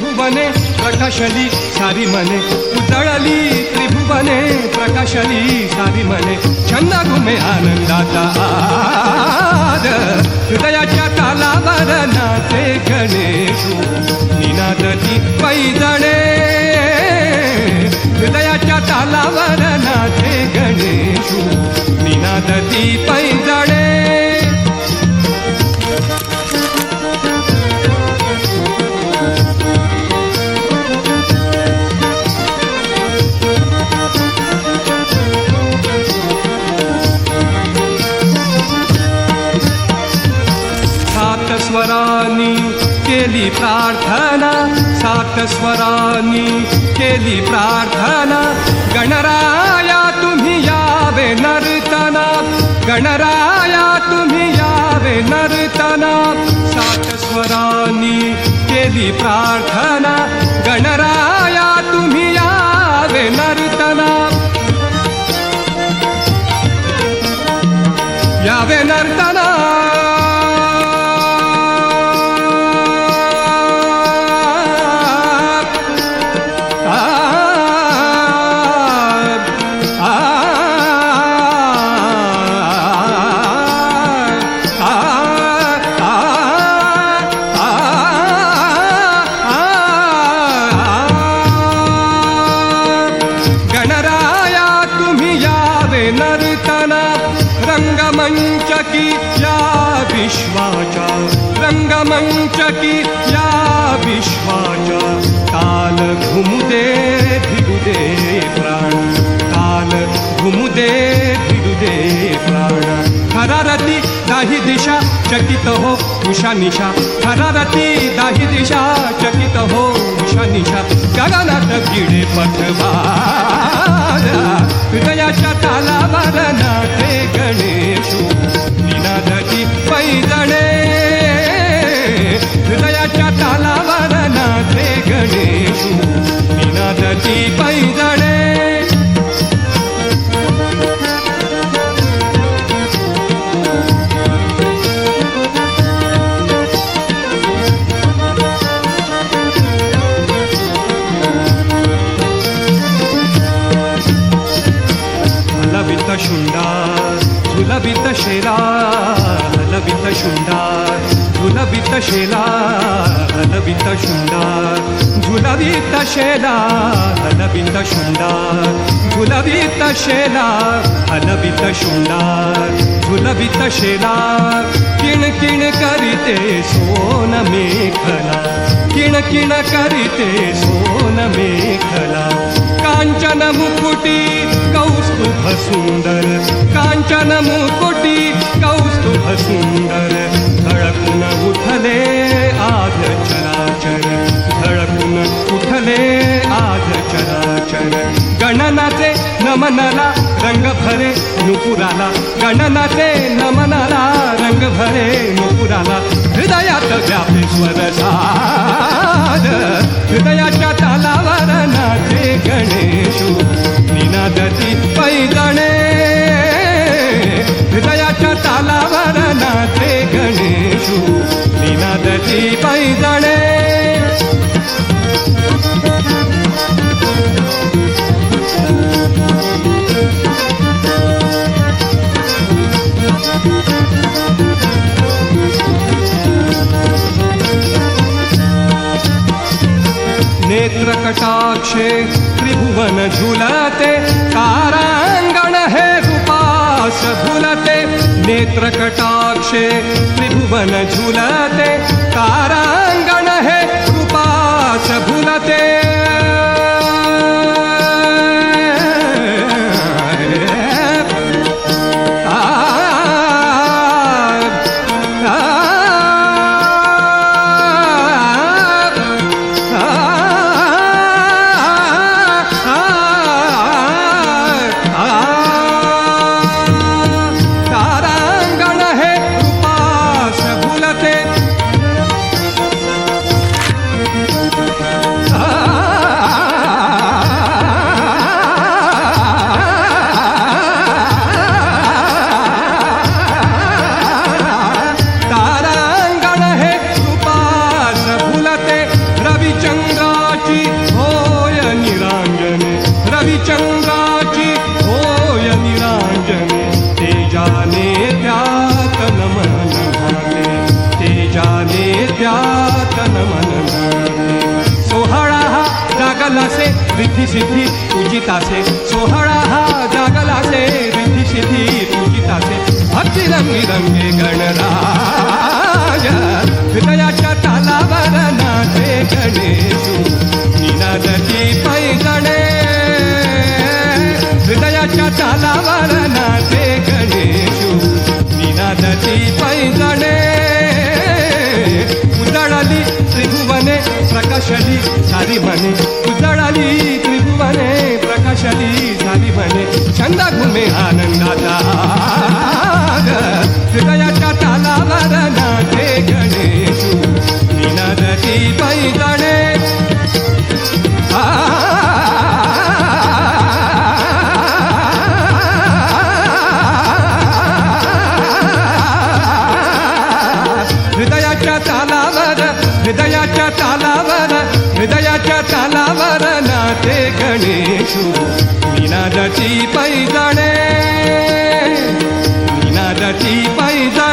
त्रिभुवने प्रकाशली सारी मने उजळली त्रिभुवने प्रकाशली सारी मने छंद घुमे आनंदाचा आद हृदयाच्या तालावर नाचे गणेशू निनादती पैजणे हृदयाच्या तालावर नाचे गणेशू निनादती पैजणे स्वरानी केली प्रार्थना सात स्वरानी केली प्रार्थना गणराया तुम्ही यावे नर्तना गणराया तुम्ही यावे नर्तना सात स्वरानी केली प्रार्थना गणराया तुम्ही यावे नर्तना यावे नर्तना रंगमंचकी या विश्वाच्या रंगमंचकी या विश्वाच्या ताल घुमुदे भिडुदे प्राण ताल घुमुदे भिडुदे प्राण थरारती दाही दिशा चकित हो उषा निशा थरारती दाही दिशा चकित हो उषा निशा गगनात किडे पथवारा हृदयाच्या तालावर नाचे गणेशू निनादती पैजणे हृदयाच्या तालावर नाचे गणेशू निनादती पैजणे शुंडार झुलवित शेला हलवित शुंडार झुलवित शेला हलवित शुंडार झुलवित शेला हलवित शुंडार झुलवित शेला हलवित शुंडार झुलवित शेला किण किण करीते सोन मेखला किण किण करीते सोन मेखला कांचन मुकुटी कौस्तुभ सुंदर कांचन मुकुटी कौस्तुभ सुंदर धडकून उठले आज चराचर धडकून उठले आज चराचर गणनाचे नमनाला रंग भरे नुपुराला गणनाचे नमनाला रंग भरे नुपुराला हृदयात व्यापे स्वर साध हृदयाच्या तालावर नाचे गणेशू निनादती पैजणे हृदयाच्या तालावर नाचे गणेशू निनादती पैजणे नेत्रकटाक्षे त्रिभुवन झुलते तारांगण हे रूपास भुलते नेत्रकटाक्षे त्रिभुवन झुलते तारांगण हे रूपास भुलते पूजितासे सोहळा हा जागलासे रिद्धी सिद्धी पूजितासे भक्ती रंगी रंगे गणराज हृदयाच्या तालावर नाचे गणेशू निनादती पैजणे हृदयाच्या तालावर नाचे गणेशू निनादती पैजणे उजळली त्रिभुवने प्रकाशली सारी म्हणे उजळली त्रिभुवने प्रकाशली सारी म्हणे छंद घुमे आनंदाचा हृदयाच्या तालावर नाचे गणेशू निनादती पैजणे हृदयाच्या तालावर हृदयाच्या तालावर हृदयाच्या तालावर नाचे गणेशू निनादती पैजणे निनादती पैजणे